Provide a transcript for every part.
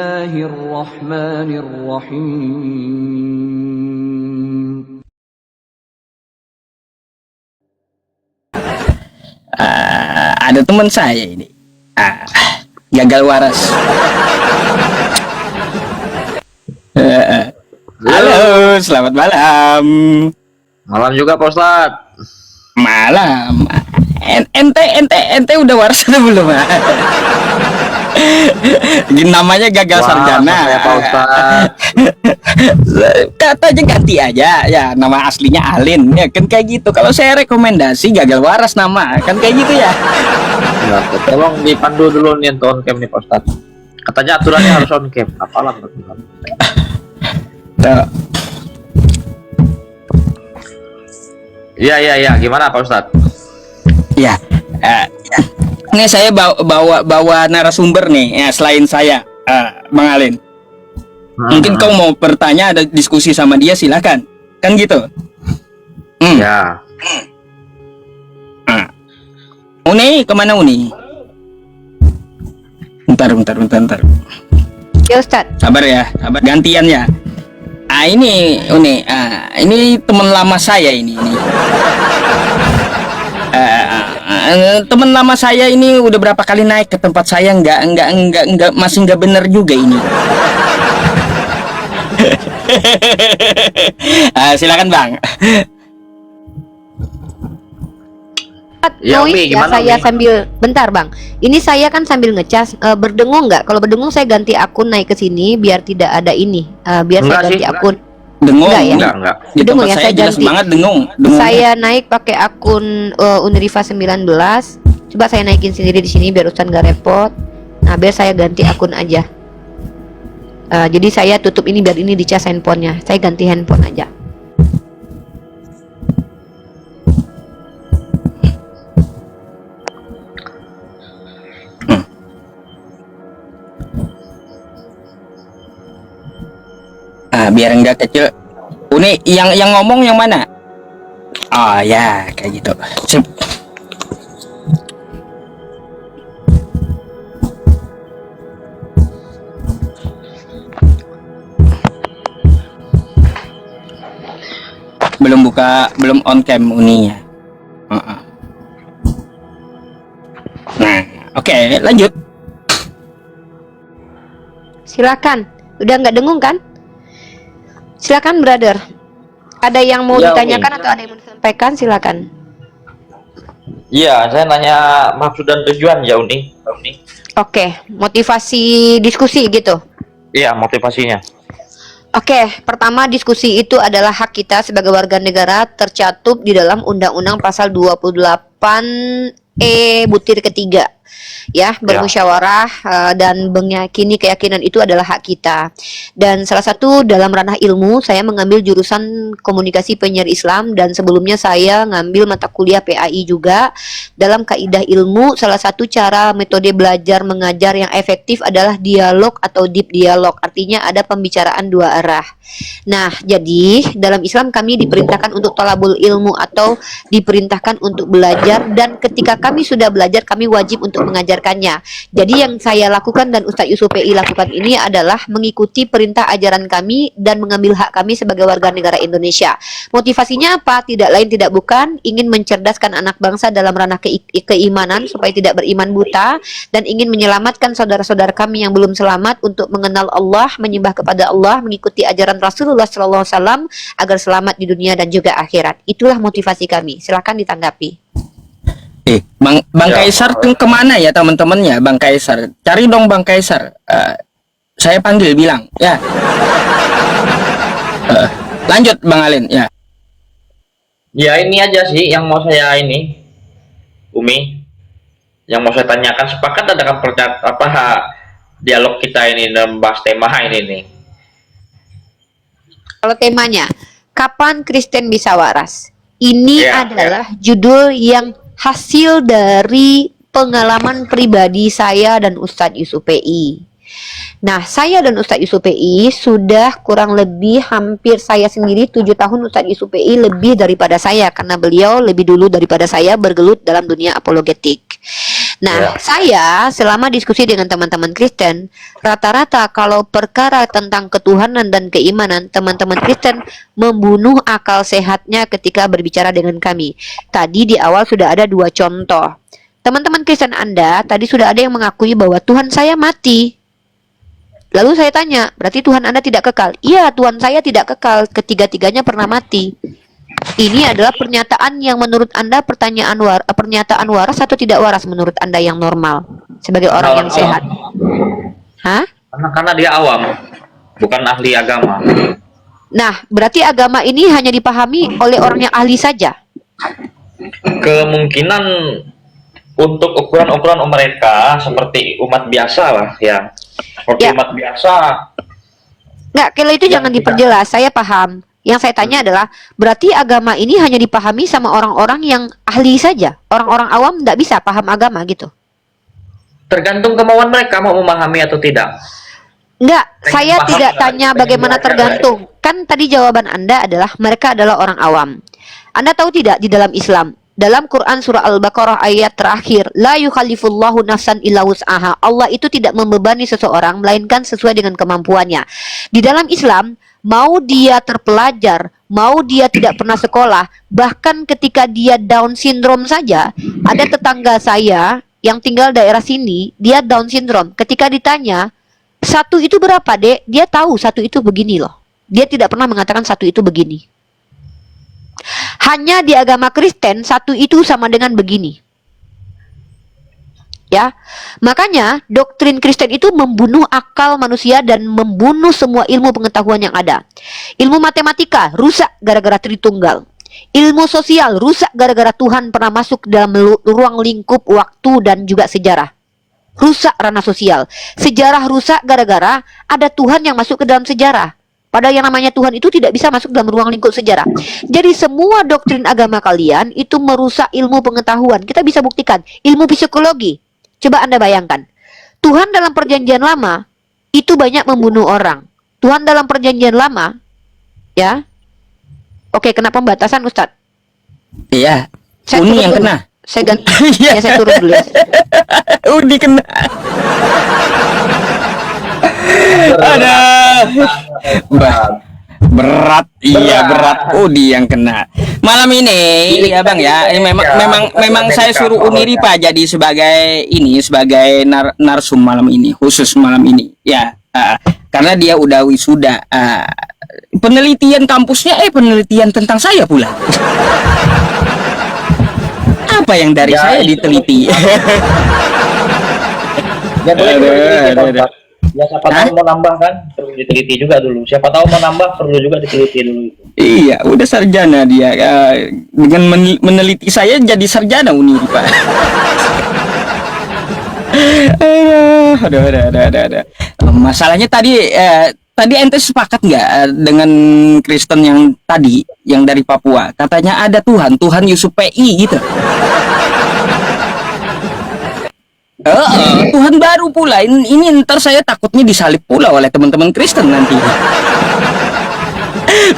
Bismillahirrahmanirrahim. Ada teman saya ini gagal waras. Halo, selamat malam. Malam juga Pak Ustadz. Malam. Ente udah waras atau belum? Namanya gagal sarjana. Ya, Pak Ustadz. Katanya ganti aja ya, nama aslinya Alin ya kan, kayak gitu. Kalau saya rekomendasi gagal waras nama kan kayak gitu ya. Ya, tolong dipandu dulu nih untuk on cam nih Pak Ustadz. Katanya aturannya harus on cam. Apalah aturan. Iya. Gimana Pak Ustadz? Ya, ini saya bawa narasumber nih ya, selain saya, Bang Alin. Mungkin kau mau bertanya, ada diskusi sama dia, silakan. Kan gitu. Ya. Uni, kemana Uni? Bentar. Ya Ustaz. Sabar ya, sabar. Gantian ya. Ini Uni, ini teman lama saya ini. Teman lama saya ini udah berapa kali naik ke tempat saya, masih nggak bener juga ini. Silakan Bang. Ya, Noise Umi, ya, gimana, saya Umi? sambil bentar Bang. Ini saya kan sambil ngecas, berdengung nggak? Kalau berdengung saya ganti akun naik ke sini biar tidak ada ini. Biar Enggak saya ganti sih, akun. Dengung Enggak ya? Enggak. Di Dengung tempat ya, saya saya jelas ganti. banget dengung. Saya naik pakai akun Unriva 19. Coba saya naikin sendiri di sini biar Ustaz nggak repot. Nah, biar saya ganti akun aja. Jadi saya tutup ini biar ini dicas handphonenya. Saya ganti handphone aja. Biar enggak kecil. Uni, yang ngomong yang mana? Oh ya, kayak gitu. Sip. Belum on cam Uni ya. Nah, oke, lanjut. Silakan. Udah nggak dengung kan? Silakan brother. Ada yang mau Ya, ditanyakan Umi. atau ada yang mau disampaikan? Silakan. Iya, saya nanya maksud dan tujuan ya Uni. Oke, motivasi diskusi gitu. Iya, motivasinya. Oke, pertama diskusi itu adalah hak kita sebagai warga negara tercatup di dalam Undang-Undang Pasal 28E butir ketiga. Ya, bermusyawarah dan meyakini keyakinan itu adalah hak kita. Dan salah satu dalam ranah ilmu, saya mengambil jurusan komunikasi penyiar Islam dan sebelumnya saya ngambil mata kuliah PAI juga. Dalam kaidah ilmu, salah satu cara metode belajar mengajar yang efektif adalah dialog atau deep dialog. Artinya ada pembicaraan dua arah. Nah, jadi dalam Islam kami diperintahkan untuk thalabul ilmu atau diperintahkan untuk belajar, dan ketika kami sudah belajar kami wajib untuk mengajarkannya. Jadi yang saya lakukan dan Ustadz Yusuf PI lakukan ini adalah mengikuti perintah ajaran kami dan mengambil hak kami sebagai warga negara Indonesia. Motivasinya apa? Tidak lain tidak bukan ingin mencerdaskan anak bangsa dalam ranah keimanan supaya tidak beriman buta, dan ingin menyelamatkan saudara-saudara kami yang belum selamat untuk mengenal Allah, menyembah kepada Allah, mengikuti ajaran Rasulullah SAW agar selamat di dunia dan juga akhirat. Itulah motivasi kami. Silakan ditanggapi. Bang Ya. Kaisar tuh kemana ya teman-temannya? Bang Kaisar, cari dong Bang Kaisar. Saya panggil bilang ya. Lanjut Bang Alin ya. Ya ini aja sih yang mau saya ini, Umi, yang mau saya tanyakan. Sepakat ada kan dialog kita ini dalam bahas tema ini nih. Kalau temanya, kapan Kristen bisa waras? Ini Ya, adalah judul yang hasil dari pengalaman pribadi saya dan Ustadz Yusuf PI. Nah, saya dan Ustadz Yusuf PI sudah kurang lebih hampir saya sendiri 7 tahun, Ustadz Yusuf PI lebih daripada saya karena beliau lebih dulu daripada saya bergelut dalam dunia apologetik. Nah, Ya. saya selama diskusi dengan teman-teman Kristen, rata-rata kalau perkara tentang ketuhanan dan keimanan, teman-teman Kristen membunuh akal sehatnya ketika berbicara dengan kami. Tadi di awal sudah ada 2 contoh. Teman-teman Kristen Anda tadi sudah ada yang mengakui bahwa Tuhan saya mati. Lalu saya tanya, berarti Tuhan Anda tidak kekal? Iya, Tuhan saya tidak kekal, ketiga-tiganya pernah mati. Ini adalah pernyataan yang menurut Anda pernyataan waras atau tidak waras menurut Anda yang normal sebagai orang yang sehat? Hah? Karena dia awam, bukan ahli agama. Nah, berarti agama ini hanya dipahami oleh orang yang ahli saja. Kemungkinan untuk ukuran-ukuran mereka seperti umat biasa lah ya. Seperti Ya. umat biasa. Nggak, kalau itu Ya, jangan tidak. diperjelas, saya paham. Yang saya tanya adalah, berarti agama ini hanya dipahami sama orang-orang yang ahli saja. Orang-orang awam nggak bisa paham agama gitu. Tergantung kemauan mereka mau memahami atau tidak. Enggak, Pengen saya paham tidak nggak? tanya Pengen bagaimana belajar tergantung. Kan tadi jawaban Anda adalah mereka adalah orang awam. Anda tahu tidak di dalam Islam, dalam Quran surah Al-Baqarah ayat terakhir, la yukallifullahu nafsan illa wus'aha. Allah itu tidak membebani seseorang melainkan sesuai dengan kemampuannya. Di dalam Islam, mau dia terpelajar, mau dia tidak pernah sekolah, bahkan ketika dia Down syndrome saja, ada tetangga saya yang tinggal daerah sini, dia Down syndrome. Ketika ditanya, 1 itu berapa, Dek? Dia tahu 1 itu begini loh. Dia tidak pernah mengatakan 1 itu begini. Hanya di agama Kristen 1 itu sama dengan begini. Ya, makanya doktrin Kristen itu membunuh akal manusia dan membunuh semua ilmu pengetahuan yang ada. Ilmu matematika rusak gara-gara Tritunggal. Ilmu sosial rusak gara-gara Tuhan pernah masuk dalam ruang lingkup waktu dan juga sejarah. Rusak ranah sosial. Sejarah rusak gara-gara ada Tuhan yang masuk ke dalam sejarah. Padahal yang namanya Tuhan itu tidak bisa masuk dalam ruang lingkup sejarah. Jadi semua doktrin agama kalian itu merusak ilmu pengetahuan. Kita bisa buktikan. Ilmu psikologi. Coba Anda bayangkan. Tuhan dalam perjanjian lama itu banyak membunuh orang. Tuhan dalam perjanjian lama, ya. Oke, kena pembatasan Ustadz. Iya. Saya Uni turun yang dulu. kena. Saya ganti. Iya. Ya, saya turun dulu ya. Uni kena. Ada. Berat, iya berat. Udi yang kena. Malam ini, ya Bang ya, ini memang saya suruh Uniri Pak jadi sebagai narsum malam ini, khusus malam ini. Ya, karena dia udah wisuda. Penelitian kampusnya penelitian tentang saya pula. Apa yang dari Ya, saya itu. diteliti? Ya boleh Aduh, diteliti, aduh, Pak. aduh. Ya siapa tahu mau nambah kan, perlu diteliti juga dulu. Siapa tahu mau nambah perlu juga diteliti dulu. Iya, udah sarjana dia. Dengan meneliti saya jadi sarjana Uniri Pak. Aduh. Masalahnya tadi ente sepakat nggak dengan Kristen yang tadi, yang dari Papua? Katanya ada Tuhan Yusuf PI gitu. Tuhan baru pula. Ini ntar saya takutnya disalib pula oleh teman-teman Kristen nanti.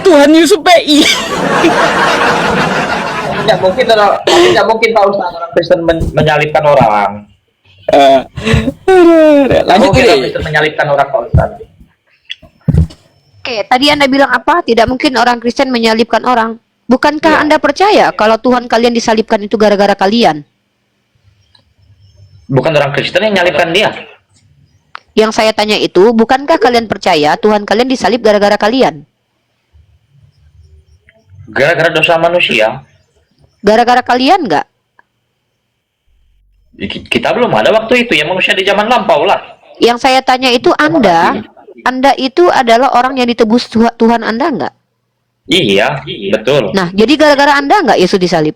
Tuhan Yusuf PI. Tidak mungkin Pak Ustaz orang Kristen menyalibkan orang. Tidak Lanjut mungkin orang ini. Kristen menyalibkan orang Pak Ustaz. Oke, tadi Anda bilang apa? Tidak mungkin orang Kristen menyalibkan orang. Bukankah Ya. Anda percaya kalau Tuhan kalian disalibkan itu gara-gara kalian? Bukan orang Kristen yang menyalibkan dia. Yang saya tanya itu, bukankah kalian percaya Tuhan kalian disalib gara-gara kalian? Gara-gara dosa manusia. Gara-gara kalian nggak? Kita belum ada waktu itu ya, manusia di zaman lampau lah. Yang saya tanya itu Anda itu adalah orang yang ditebus Tuhan Anda nggak? Iya, betul. Nah, jadi gara-gara Anda nggak Yesus disalib?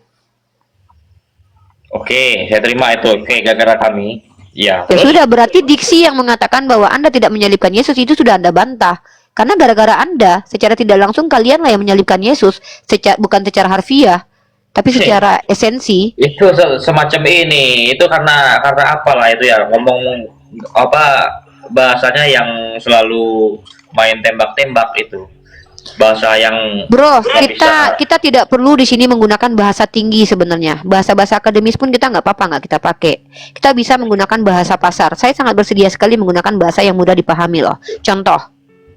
Oke, saya terima itu. Oke, gara-gara kami. Ya. Ya sudah, berarti diksi yang mengatakan bahwa Anda tidak menyalibkan Yesus itu sudah Anda bantah. Karena gara-gara Anda, secara tidak langsung kalianlah yang menyalibkan Yesus, bukan secara harfiah, tapi secara esensi. Itu semacam ini. Itu karena apalah itu ya, ngomong apa bahasanya yang selalu main tembak-tembak itu. bahasa yang Bro, nggak bisa. kita tidak perlu di sini menggunakan bahasa tinggi sebenarnya. Bahasa-bahasa akademis pun kita nggak apa-apa nggak kita pakai. Kita bisa menggunakan bahasa pasar. Saya sangat bersedia sekali menggunakan bahasa yang mudah dipahami loh. Contoh,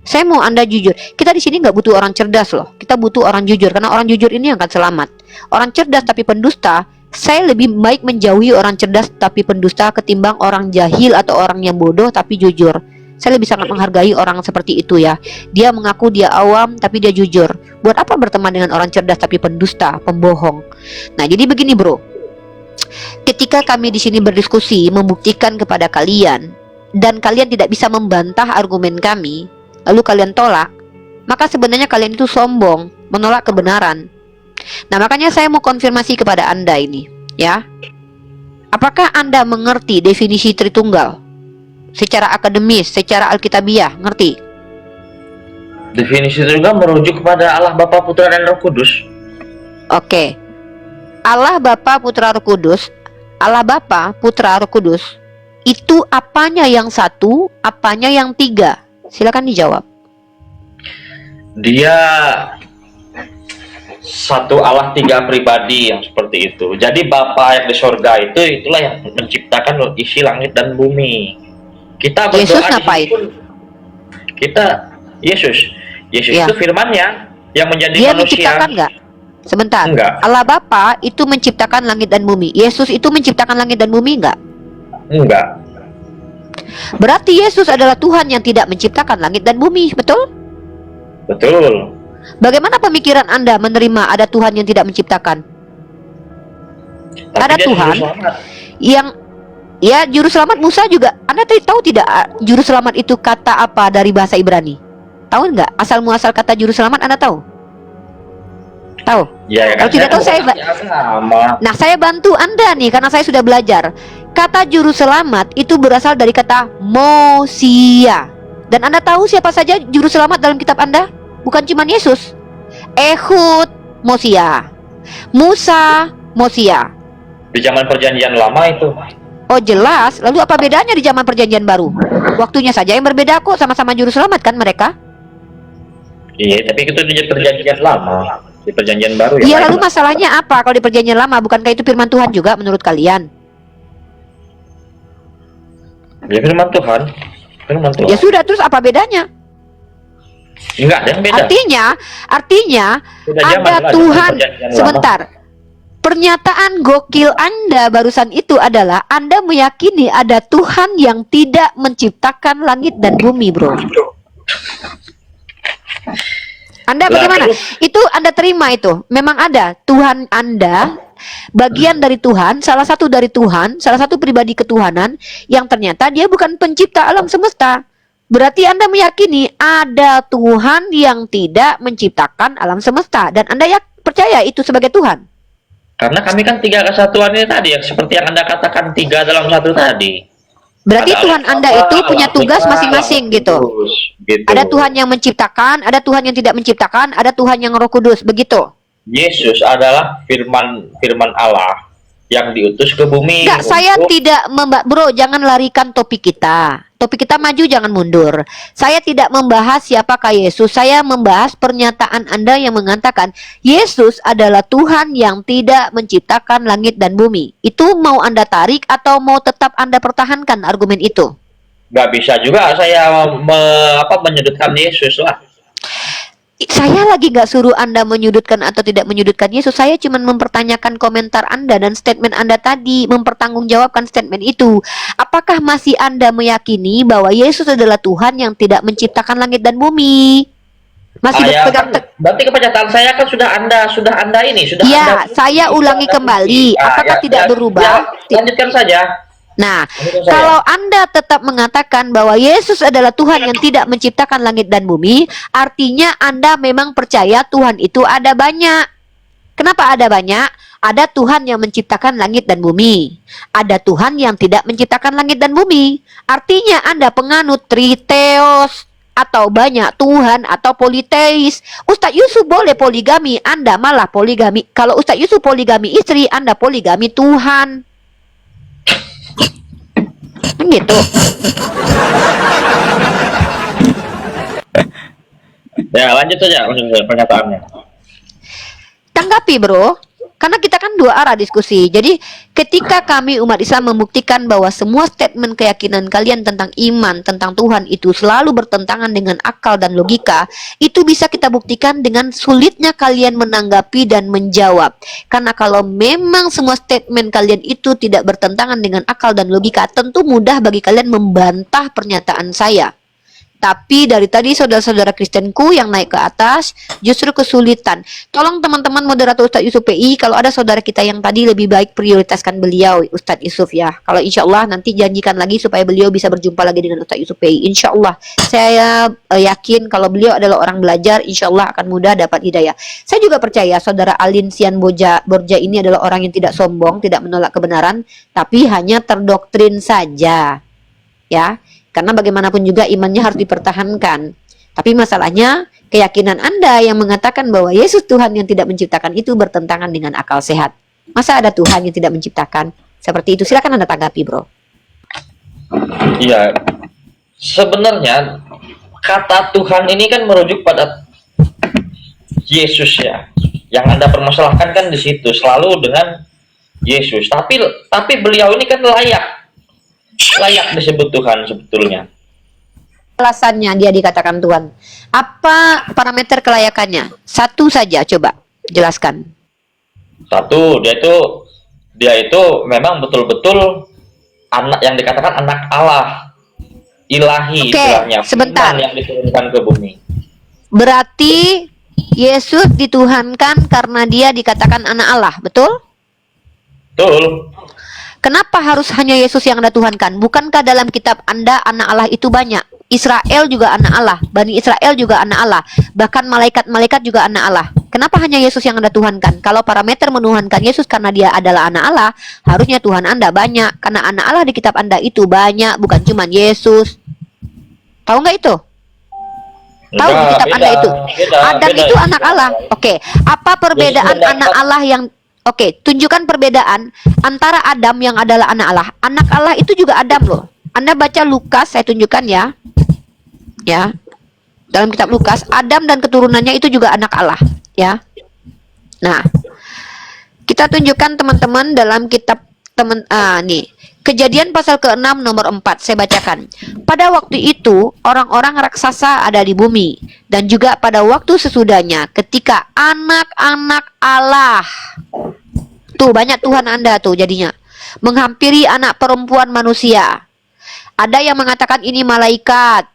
saya mau Anda jujur. Kita di sini nggak butuh orang cerdas loh. Kita butuh orang jujur karena orang jujur ini yang akan selamat. Orang cerdas tapi pendusta, saya lebih baik menjauhi orang cerdas tapi pendusta ketimbang orang jahil atau orang yang bodoh tapi jujur. Saya lebih sangat menghargai orang seperti itu ya. Dia mengaku dia awam tapi dia jujur. Buat apa berteman dengan orang cerdas tapi pendusta, pembohong? Nah, jadi begini, Bro. Ketika kami di sini berdiskusi membuktikan kepada kalian dan kalian tidak bisa membantah argumen kami, lalu kalian tolak, maka sebenarnya kalian itu sombong, menolak kebenaran. Nah, makanya saya mau konfirmasi kepada Anda ini, ya. Apakah Anda mengerti definisi Tritunggal? Secara akademis, secara alkitabiah, ngerti? Definisi itu juga merujuk kepada Allah Bapa, Putra dan Roh Kudus. Oke. Allah Bapa, Putra, Roh Kudus. Allah Bapa, Putra, Roh Kudus. Itu apanya yang satu, apanya yang tiga? Silakan dijawab. Dia satu Allah tiga pribadi yang seperti itu. Jadi Bapa yang di sorga itulah yang menciptakan isi langit dan bumi. Kita berdoa Yesus di ngapain? sini pun kita Yesus Ya. itu firman-Nya yang menjadi Dia manusia. menciptakan nggak? Sebentar. Enggak. Allah Bapa itu menciptakan langit dan bumi. Yesus itu menciptakan langit dan bumi nggak? Enggak. Berarti Yesus adalah Tuhan yang tidak menciptakan langit dan bumi, betul? Betul. Bagaimana pemikiran Anda menerima ada Tuhan yang tidak menciptakan? Tapi Ada dia Tuhan juru selamat. yang ya juru selamat Musa juga. Anda tahu tidak juru selamat itu kata apa dari bahasa Ibrani? Tahu nggak asal muasal kata juru selamat? Anda tahu? Tahu? Ya, Kalau tidak tahu saya agama. Nah, saya bantu Anda nih karena saya sudah belajar. Kata juru selamat itu berasal dari kata Mosia. Dan Anda tahu siapa saja juru selamat dalam kitab Anda? Bukan cuma Yesus. Ehud, Mosia. Musa, Mosia. Di zaman perjanjian lama itu. Oh, jelas. Lalu apa bedanya di zaman perjanjian baru? Waktunya saja yang berbeda kok, sama-sama juru selamat kan mereka? Iya, tapi itu di perjanjian lama. Di perjanjian baru ya. Iya, lalu masalahnya apa kalau di perjanjian lama? Bukankah itu firman Tuhan juga menurut kalian? Ya firman Tuhan. Firman Tuhan. Ya sudah, terus apa bedanya? Enggak ada yang beda. Artinya Beda zaman ada lah, Tuhan. perjanjian lama. Sebentar. Pernyataan gokil Anda barusan itu adalah Anda meyakini ada Tuhan yang tidak menciptakan langit dan bumi, Bro. Anda bagaimana? Itu Anda terima itu. Memang ada Tuhan Anda, bagian dari Tuhan, salah satu dari Tuhan, salah satu pribadi ketuhanan yang ternyata dia bukan pencipta alam semesta. Berarti Anda meyakini ada Tuhan yang tidak menciptakan alam semesta dan Anda percaya itu sebagai Tuhan. Karena kami kan tiga kesatuan ini tadi, yang seperti yang Anda katakan tiga dalam satu tadi. Berarti Ada Tuhan Allah Anda Bapa, itu punya Allah tugas Putra, masing-masing Allah gitu. Kudus, gitu. Ada Tuhan yang menciptakan, ada Tuhan yang tidak menciptakan, ada Tuhan yang Roh Kudus, begitu. Yesus adalah firman Allah yang diutus ke bumi. Enggak, saya untuk- tidak Bro, jangan larikan topik kita. Topik kita maju, jangan mundur. Saya tidak membahas siapakah Yesus. Saya membahas pernyataan Anda yang mengatakan Yesus adalah Tuhan yang tidak menciptakan langit dan bumi. Itu mau Anda tarik atau mau tetap Anda pertahankan argumen itu? Nggak bisa juga saya menyudutkan Yesus lah. Saya lagi nggak suruh Anda menyudutkan atau tidak menyudutkan Yesus. Saya cuma mempertanyakan komentar Anda dan statement Anda tadi, mempertanggungjawabkan statement itu. Apakah masih Anda meyakini bahwa Yesus adalah Tuhan yang tidak menciptakan langit dan bumi? Masih berpegang berarti kepercayaan saya kan sudah Anda ini sudah Ya, Anda, saya ulangi kembali. Apakah tidak berubah? Lanjutkan saja. Nah, Lanjutkan saja. kalau Anda tetap mengatakan bahwa Yesus adalah Tuhan yang tidak menciptakan langit dan bumi, artinya Anda memang percaya Tuhan itu ada banyak. Kenapa ada banyak? Ada Tuhan yang menciptakan langit dan bumi. Ada Tuhan yang tidak menciptakan langit dan bumi. Artinya Anda penganut triteos atau banyak Tuhan atau politeis. Ustadz Yusuf boleh poligami, Anda malah poligami. Kalau Ustadz Yusuf poligami istri, Anda poligami Tuhan. Gitu. Ya, lanjut saja pernyataannya. Tanggapi bro, karena kita kan dua arah diskusi. Jadi ketika kami umat Islam membuktikan bahwa semua statement keyakinan kalian tentang iman, tentang Tuhan itu selalu bertentangan dengan akal dan logika, itu bisa kita buktikan dengan sulitnya kalian menanggapi dan menjawab. Karena kalau memang semua statement kalian itu tidak bertentangan dengan akal dan logika, tentu mudah bagi kalian membantah pernyataan saya. Tapi dari tadi saudara-saudara Kristenku yang naik ke atas justru kesulitan. Tolong teman-teman moderator Ustadz Yusuf PI, kalau ada saudara kita yang tadi lebih baik prioritaskan beliau Ustadz Yusuf ya. Kalau insya Allah nanti janjikan lagi supaya beliau bisa berjumpa lagi dengan Ustadz Yusuf PI. Insya Allah saya yakin kalau beliau adalah orang belajar, insya Allah akan mudah dapat hidayah. Saya juga percaya saudara Alin Sian Borja ini adalah orang yang tidak sombong, tidak menolak kebenaran, tapi hanya terdoktrin saja. Ya. Karena bagaimanapun juga imannya harus dipertahankan. Tapi masalahnya keyakinan Anda yang mengatakan bahwa Yesus Tuhan yang tidak menciptakan itu bertentangan dengan akal sehat. Masa ada Tuhan yang tidak menciptakan? Seperti itu. Silakan Anda tanggapi, bro. Iya, sebenarnya kata Tuhan ini kan merujuk pada Yesus ya. Yang Anda permasalahkan kan di situ selalu dengan Yesus. Tapi beliau ini kan layak disebut Tuhan sebetulnya. Alasannya dia dikatakan Tuhan. Apa parameter kelayakannya? Satu saja, coba jelaskan. Satu, dia itu memang betul-betul anak yang dikatakan anak Allah, ilahi istilahnya. Sebentar. Yang diturunkan ke bumi. Berarti Yesus dituhankan karena dia dikatakan anak Allah, betul? Betul. Kenapa harus hanya Yesus yang Anda tuhankan? Bukankah dalam kitab Anda anak Allah itu banyak? Israel juga anak Allah, Bani Israel juga anak Allah, bahkan malaikat-malaikat juga anak Allah. Kenapa hanya Yesus yang Anda tuhankan? Kalau parameter menuhankan Yesus karena dia adalah anak Allah, harusnya Tuhan Anda banyak. Karena anak Allah di kitab Anda itu banyak, bukan cuma Yesus. Tahu nggak itu? Tahu di kitab Anda itu? Adam itu anak Allah. Oke, apa perbedaan anak Allah yang Oke, tunjukkan perbedaan antara Adam yang adalah anak Allah. Anak Allah itu juga Adam loh. Anda baca Lukas, saya tunjukkan ya. Ya. Dalam kitab Lukas, Adam dan keturunannya itu juga anak Allah, ya. Nah, kita tunjukkan teman-teman dalam kitab nih. Kejadian pasal ke-6 nomor 4, saya bacakan. Pada waktu itu, orang-orang raksasa ada di bumi. Dan juga pada waktu sesudahnya, ketika anak-anak Allah, tuh banyak Tuhan Anda tuh jadinya, menghampiri anak perempuan manusia. Ada yang mengatakan ini malaikat.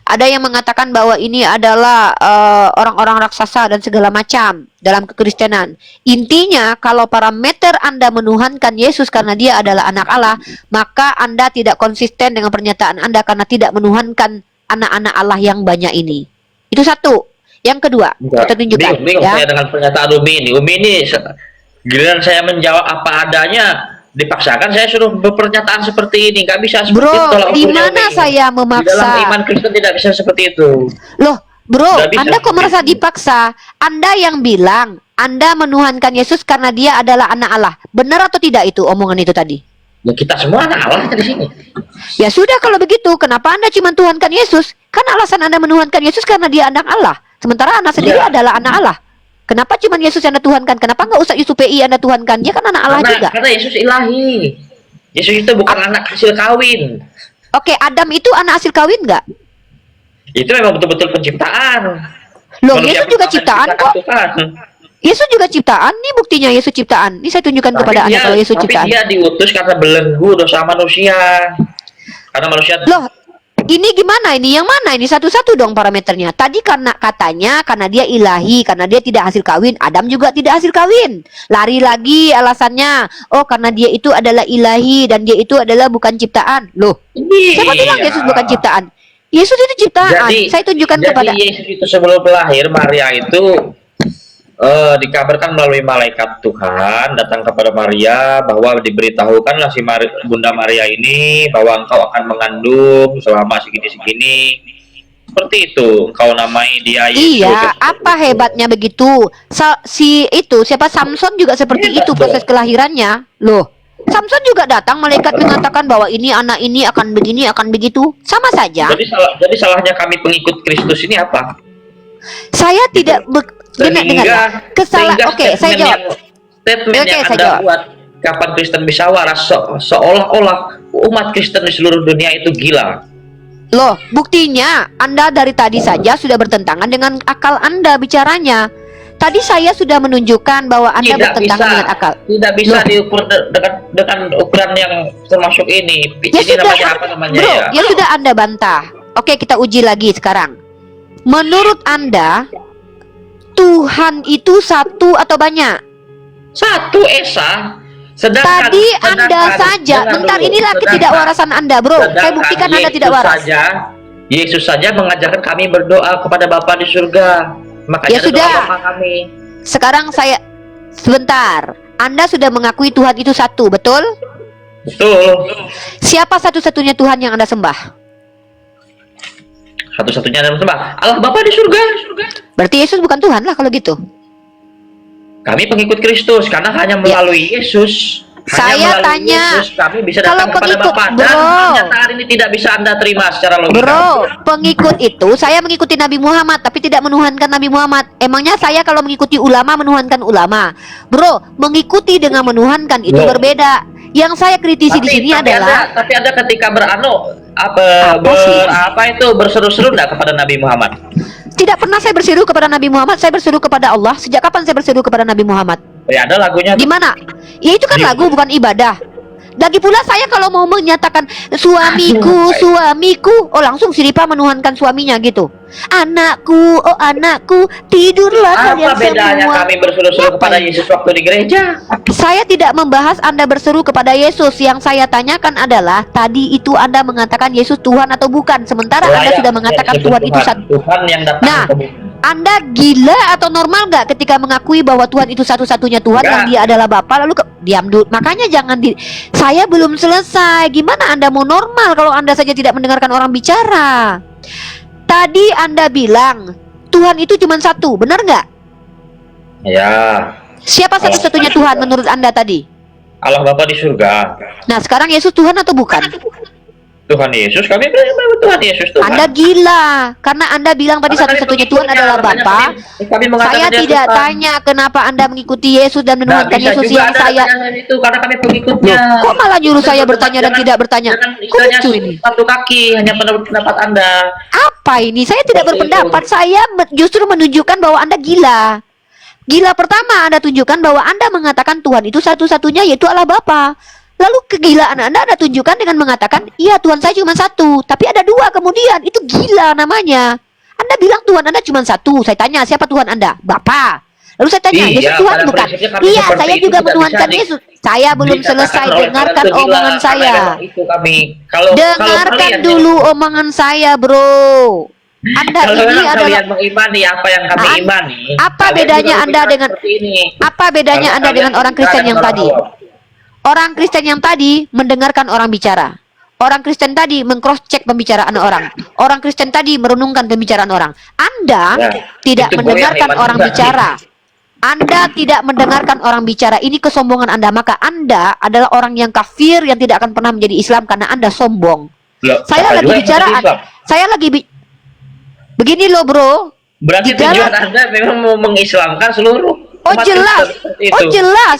Ada yang mengatakan bahwa ini adalah orang-orang raksasa dan segala macam dalam kekristenan. Intinya, kalau parameter Anda menuhankan Yesus karena dia adalah anak Allah, maka Anda tidak konsisten dengan pernyataan Anda karena tidak menuhankan anak-anak Allah yang banyak ini. Itu satu. Yang kedua, kita tunjukkan. Bingung Ya. saya dengan pernyataan Umi ini. Umi ini, giliran saya menjawab apa adanya, dipaksakan saya suruh berpernyataan seperti ini. Nggak bisa seperti Bro, itu. di mana saya Di dalam memaksa? iman Kristen tidak bisa seperti itu. Loh, bro, Nggak bisa Anda kok seperti merasa itu. dipaksa? Anda yang bilang Anda menuhankan Yesus karena dia adalah anak Allah. Benar atau tidak itu omongan itu tadi? Ya kita semua anak Allah di sini. Ya sudah kalau begitu, kenapa Anda cuma tuhankan Yesus? Kan alasan Anda menuhankan Yesus karena dia anak Allah. Sementara Anda sendiri Ya. adalah anak Allah. Kenapa cuma Yesus yang Anda tuhankan? Kenapa nggak Ustadz Yusuf PI Anda tuhankan? Dia kan anak Allah juga. Karena Yesus ilahi. Yesus itu bukan anak hasil kawin. Oke, Adam itu anak hasil kawin nggak? Itu memang betul-betul penciptaan. Loh, Manusia Yesus juga pertama ciptaan diciptakan kok. Tuhan. Yesus juga ciptaan. Nih buktinya Yesus ciptaan. Ini saya tunjukkan kepada Anda kalau Yesus ciptaan. Tapi dia diutus karena belenggu dosa manusia. Karena manusia Loh, ini gimana ini? Yang mana ini? Satu-satu dong parameternya. Tadi karena katanya karena dia ilahi, karena dia tidak hasil kawin. Adam juga tidak hasil kawin. Lari lagi alasannya. Oh, karena dia itu adalah ilahi dan dia itu adalah bukan ciptaan. Loh, siapa bilang Iya. Yesus bukan ciptaan? Yesus itu ciptaan. Saya tunjukkan kepada. Yesus itu sebelum lahir, Maria itu dikabarkan melalui malaikat Tuhan datang kepada Maria bahwa diberitahukanlah si Bunda Maria ini bahwa engkau akan mengandung selama segini-segini. Seperti itu, engkau namai dia Yesus. Iya, apa hebatnya begitu? Siapa Samson juga seperti Hebat itu proses kelahirannya. Loh, Samson juga datang malaikat mengatakan bahwa ini anak ini akan begini, akan begitu. Sama saja. Jadi salahnya kami pengikut Kristus ini apa? Saya tidak dengar ya. Kesalahan. Oke, saya jawab. Statement Oke, yang saya Anda jawab. buat, kapan Kristen bisa waras, seolah-olah umat Kristen di seluruh dunia itu gila. Loh, buktinya Anda dari tadi saja sudah bertentangan dengan akal Anda bicaranya. Tadi saya sudah menunjukkan bahwa Anda bertentangan dengan akal. Tidak bisa Loh. diukur dengan ukuran yang termasuk ini. Ya Ini sudah, namanya apa namanya bro, ya? ya sudah Anda bantah. Oke, kita uji lagi sekarang. Menurut Anda, Tuhan itu satu atau banyak? Satu Esa. Sedangkan, Tadi Anda saja, dengar bentar, dulu, inilah sedangkan- ketidakwarasan Anda, bro. Saya sedangkan buktikan Anda Yesus tidak waras. Yesus saja mengajarkan kami berdoa kepada Bapa di surga. Makanya Ya ada sudah. doa Bapa kami. Sekarang saya, sebentar. Anda sudah mengakui Tuhan itu satu, betul? Betul. Siapa satu-satunya Tuhan yang Anda sembah? Satu-satunya dalam sembah Allah Bapa di surga. Berarti Yesus bukan Tuhan lah kalau gitu. Kami pengikut Kristus karena hanya melalui Yesus. Saya melalui tanya, Yesus kami bisa kalau datang kepada pengikut, Bapa. Dan bro. kenyataan ini tidak bisa Anda terima secara logika. Bro, pengikut itu saya mengikuti Nabi Muhammad tapi tidak menuhankan Nabi Muhammad. Emangnya saya kalau mengikuti ulama menuhankan ulama? Bro, mengikuti dengan menuhankan itu Loh. berbeda. Yang saya kritisi di sini adalah tapi ada ketika Apa sih? berseru-seru enggak kepada Nabi Muhammad? tidak pernah saya berseru kepada Nabi Muhammad, saya berseru kepada Allah. Sejak kapan saya berseru kepada Nabi Muhammad? Ya ada lagunya. Di mana? Ya itu kan lagu bukan ibadah. Lagi pula saya kalau mau menyatakan suamiku, oh langsung si Ripa menuhankan suaminya gitu. Anakku, oh anakku, tidurlah Apa kalian bedanya semua. kami berseru-seru Apa kepada ini? Yesus waktu di gereja? Saya tidak membahas Anda berseru kepada Yesus. Yang saya tanyakan adalah tadi itu Anda mengatakan Yesus Tuhan atau bukan, sementara Anda Layak sudah mengatakan disebut Tuhan itu satu. Tuhan yang datang Nah, ke bumi. Anda gila atau normal nggak ketika mengakui bahwa Tuhan itu satu-satunya Tuhan Enggak. yang Dia adalah Bapa lalu diam dulu. Makanya jangan saya belum selesai. Gimana Anda mau normal kalau Anda saja tidak mendengarkan orang bicara? Tadi Anda bilang Tuhan itu cuma satu, benar nggak? Ya, Siapa satu-satunya Tuhan menurut Anda tadi? Allah Bapa di surga. Nah, sekarang Yesus Tuhan atau bukan? Tuhan Yesus, kami bilang Tuhan Yesus Tuhan. Anda gila karena Anda bilang tadi Karena satu-satunya kami Tuhan adalah pengikutnya, Bapa. kami mengatakan Saya dia tidak Tuhan. tanya kenapa Anda mengikuti Yesus dan Nah, menuhankan bisa Yesus juga yang Anda saya. bertanya itu karena kami pengikutnya. Kok malah nyuruh saya bertanya dan tidak bertanya? Jangan Kok istilahnya lucu ini? satu kaki hanya menurut pendapat Anda. Apa ini? Saya tidak Seperti berpendapat. Saya justru menunjukkan bahwa Anda gila. Gila pertama Anda tunjukkan bahwa Anda mengatakan Tuhan itu satu-satunya yaitu Allah Bapa. Lalu kegilaan Anda tunjukkan dengan mengatakan, iya Tuhan saya cuma satu, tapi ada dua kemudian. Itu gila namanya. Anda bilang Tuhan Anda cuma satu. Saya tanya, siapa Tuhan Anda? Bapa. Lalu saya tanya, Iya, Yesus Tuhan pada bukan? prinsipnya kami Iya, seperti saya itu juga tidak menuhankan bisa Yesus. Saya belum dikatakan selesai oleh dengarkan kalian itu omongan gila, saya. karena itu kami kalau Dengarkan kalian dulu omongan saya, bro. Anda kalau ini memang adalah kalian mengimani apa yang kami imani. apa kalian bedanya juga Anda berpikiran dengan seperti ini. apa bedanya Karena Anda kalian dengan orang Kristen yang orang tadi? awam. Orang Kristen yang tadi mendengarkan orang bicara. Orang Kristen tadi mengcross check pembicaraan orang. Orang Kristen tadi merenungkan pembicaraan orang. Anda Ya, tidak itu mendengarkan goyang, orang Iman. bicara. Anda tidak mendengarkan orang bicara. Ini kesombongan Anda. Maka Anda adalah orang yang kafir yang tidak akan pernah menjadi Islam karena Anda sombong. Loh, Saya siapa lagi juga yang bicara. menjadi Islam? Saya lagi begini loh, bro. Berarti di dalam- tujuan Anda memang mau mengislamkan seluruh Oh umat jelas, Kristen seperti oh itu. jelas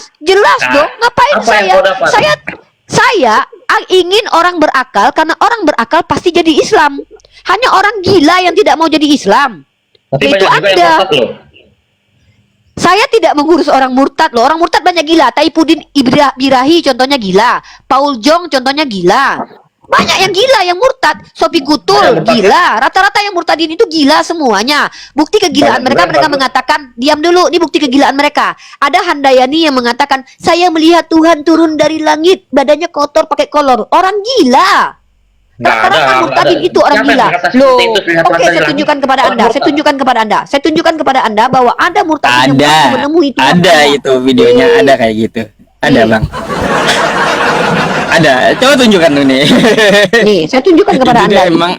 Nah, dong. Ngapain apa yang kau dapat? saya ingin orang berakal karena orang berakal pasti jadi Islam. Hanya orang gila yang tidak mau jadi Islam. Tapi Yaitu banyak juga yang Anda. murtad loh. Saya tidak mengurus orang murtad loh. Orang murtad banyak gila. Taipudin Birahi contohnya gila. Paul Jong contohnya gila. Banyak yang gila yang murtad. Sopi Kutul gila. Rata-rata yang murtadin itu gila semuanya. Bukti kegilaan Banyak mereka juga mereka yang mengatakan, diam dulu, ini bukti kegilaan mereka. Ada Handayani yang mengatakan, saya melihat Tuhan turun dari langit, badannya kotor pakai kolor. Orang gila. Nggak ada, Rata-rata murtadin nggak ada. itu orang Siapa yang gila. berkata Loh, seperti itu, kelihatan oke dari saya langit? tunjukkan kepada Orang Anda. Saya murtad. tunjukkan kepada Anda. Saya tunjukkan kepada Anda bahwa ada murtadin yang Ada, mampu menemui Tuhan ada Anda. itu videonya, ada kayak gitu. Ada Nih. bang. Ada, coba tunjukkan tuh nih. Nih, saya tunjukkan kepada Itu Anda. dia emang,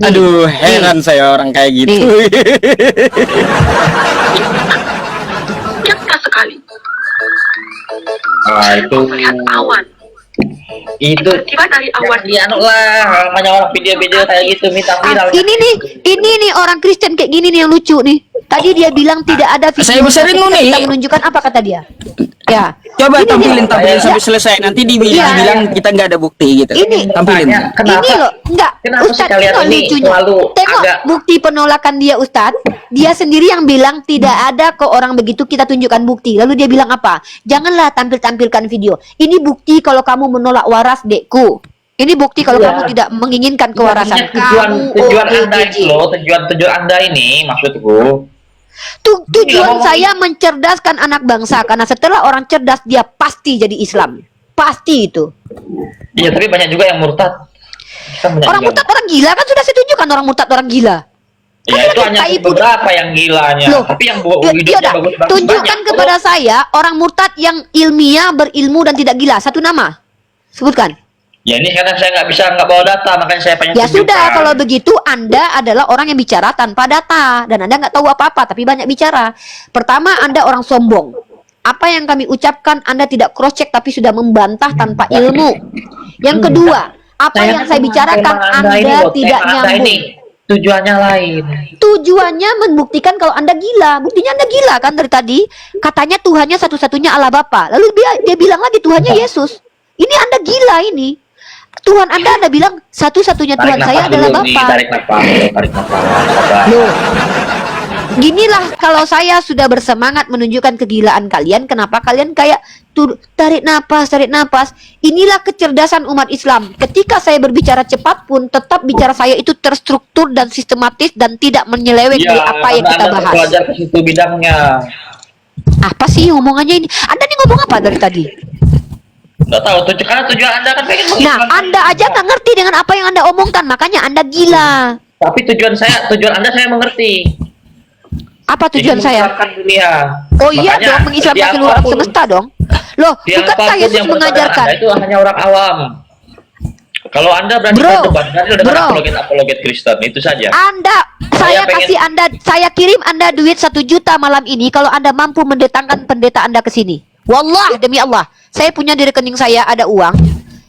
aduh heran saya orang kayak gitu. Nyata sekali. Ah, itu Melihat awan. Itu Tiba-tiba dari awal dia anu lah, namanya orang video-video kayak gitu minta viral. Ini nih orang Kristen kayak gini nih yang lucu nih. Tadi dia bilang tidak ada video. Saya besarin lu nih. Kita menunjukkan apa kata dia? Ya. Coba Ini tampilin nih. sampai selesai. Nanti dibilang kita nggak ada bukti gitu. Ini. Tampilin. Kenapa? Ini loh, enggak. Kenapa Ustadz, kalian tengok ini lucunya. selalu Tengok agak bukti penolakan dia, Ustadz. Dia sendiri yang bilang tidak ada kok orang begitu, kita tunjukkan bukti. Lalu dia bilang apa? Janganlah tampilkan video. Ini bukti kalau kamu menolak waras, dekku. Ini bukti kalau Iya. kamu tidak menginginkan kewarasan. tujuan Anda itu loh, tujuan Anda ini maksudku. Tujuan Iya, saya mencerdaskan anak bangsa, karena setelah orang cerdas dia pasti jadi Islam. Pasti itu. Iya, tapi banyak juga yang murtad. Kan banyak Orang juga. murtad orang gila kan sudah saya tunjukkan orang murtad orang gila. Ya itu Kan hanya tai beberapa yang gilanya. Loh, Tapi yang Iya hidupnya dah. bagus-bagus Tunjukkan banyak. kepada saya orang murtad yang ilmiah, berilmu dan tidak gila. Satu nama. Sebutkan. Ya ini karena saya nggak bawa data, makanya saya pengen Ya tunjukkan. sudah, kalau begitu Anda adalah orang yang bicara tanpa data dan Anda nggak tahu apa-apa tapi banyak bicara. Pertama, Anda orang sombong. Apa yang kami ucapkan Anda tidak cross check tapi sudah membantah tanpa ilmu. Yang kedua, apa yang saya bicarakan Anda tidak nyambung. Tujuannya lain. Tujuannya membuktikan kalau Anda gila. Buktinya Anda gila kan dari tadi. Katanya Tuhannya satu-satunya Allah Bapa. Lalu dia bilang lagi Tuhannya Yesus. Ini Anda gila ini. Tuhan Anda bilang satu-satunya Tuhan saya adalah Bapa. Tarik nafas. Sabar. Loh. Ginilah kalau saya sudah bersemangat menunjukkan kegilaan kalian, kenapa kalian kayak tarik napas. Inilah kecerdasan umat Islam. Ketika saya berbicara cepat pun tetap bicara saya itu terstruktur dan sistematis dan tidak menyeleweng dari apa yang kita bahas. Belajar ke situ bidangnya. Apa sih omongannya ini? Anda nih ngomong apa dari tadi? Nggak tahu karena tujuan Anda kan pengen Nah, mengislamkan Anda aja nggak ngerti dengan apa yang Anda omongkan, makanya Anda gila. Tapi tujuan Anda saya mengerti. Apa tujuan Jadi saya? mengislamkan dunia. Oh iya Makanya, dong, mengislamkan di seluruh alam apapun- semesta dong. Loh, di bukankah apapun Yesus yang berkata mengajarkan? Anda itu hanya orang awam. Kalau Anda berani Bro, berdebat dengan bro. apologet Kristen, itu saja. Saya pengen- kasih Anda, saya kirim Anda duit 1 juta malam ini kalau Anda mampu mendatangkan pendeta Anda ke sini. Wallah, demi Allah, saya punya di rekening saya ada uang.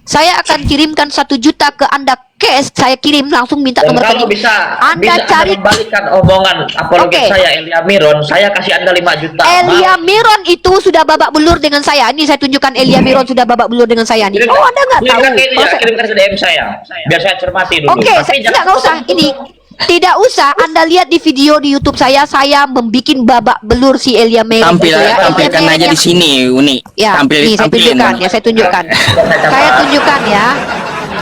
Saya akan kirimkan 1 juta ke Anda cash. Saya kirim langsung minta Dan nomor kalau rekening. bisa Anda cari membalikan omongan apologet Oke. saya Elia Miron, saya kasih Anda 5 juta. Elia Miron itu sudah babak belur dengan saya. Ini saya tunjukkan Elia Miron sudah babak belur dengan saya nih. Oh, Anda nggak tahu. Kirimkan ke dia, Oh, saya- kirimkan ke DM saya. Biar saya cermati dulu. Oke, nggak usah. Ini tidak usah. Anda lihat di video di YouTube saya membikin babak belur si Elia Miron. Tampilkan Elia aja Miron di sini, Uni. Ya, nih saya tunjukkan, saya tunjukkan. Saya tunjukkan ya.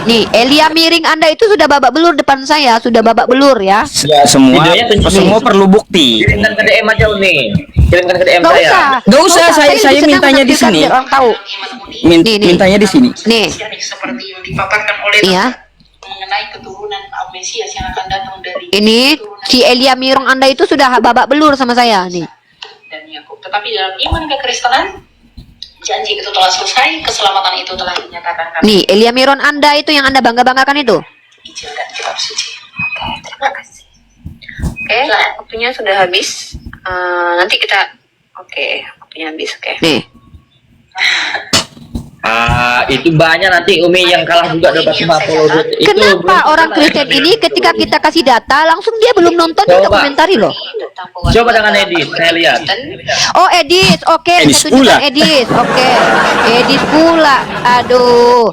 Nih, Elia Miring Anda itu sudah babak belur depan saya, sudah babak belur ya. Ya, semua Videonya tunjukin. semua perlu bukti. Kirimkan ke DM aja Uni. Kirimkan ke DM Nggak saya. usah. Nggak usah, saya lebih senang mintanya di menampilkan sini. biar orang tahu. Nih. Mintanya di sini. Nih, seperti yang dipaparkan oleh ya. mengenai keturunan Mesias yang akan datang dari Ini si Elia Mirong Anda itu sudah babak belur sama saya nih. dan Yakub. Tetapi dalam iman kekristenan, janji itu telah selesai, keselamatan itu telah dinyatakan kami Nih, Elia Miron Anda itu yang Anda bangga-banggakan itu. Injil dan kitab suci. Terima kasih. Oke, waktunya sudah habis. Nanti kita waktunya habis. Nih. Itu banyak nanti Umi yang kalah juga dapat sama apologet. Itu Kenapa belum- orang Kristen ini ketika kita kasih data langsung dia belum nonton dia udah Coba. komentari loh. Coba dengan edit, saya lihat. Oh, Edit. Oke, Edit saya tunjukkan pula. Edit. Oke. Edit pula. Aduh.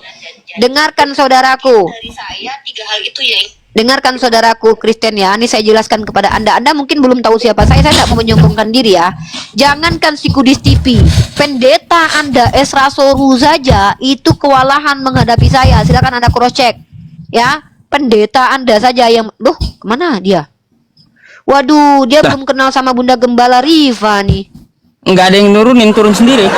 Dengarkan saudaraku. Dari saya 3 hal itu yang Dengarkan saudaraku Kristen ya. Ini saya jelaskan kepada Anda. Anda mungkin belum tahu siapa saya. Saya tidak mau menyombongkan diri ya. Jangankan si Kudis TV. Pendeta Anda Esra Soru saja itu kewalahan menghadapi saya. Silakan Anda cross check. Ya. Pendeta Anda saja yang loh, kemana dia? Waduh, dia Dah. belum kenal sama Bunda Gembala Riva nih. Nggak ada yang nurunin, turun sendiri.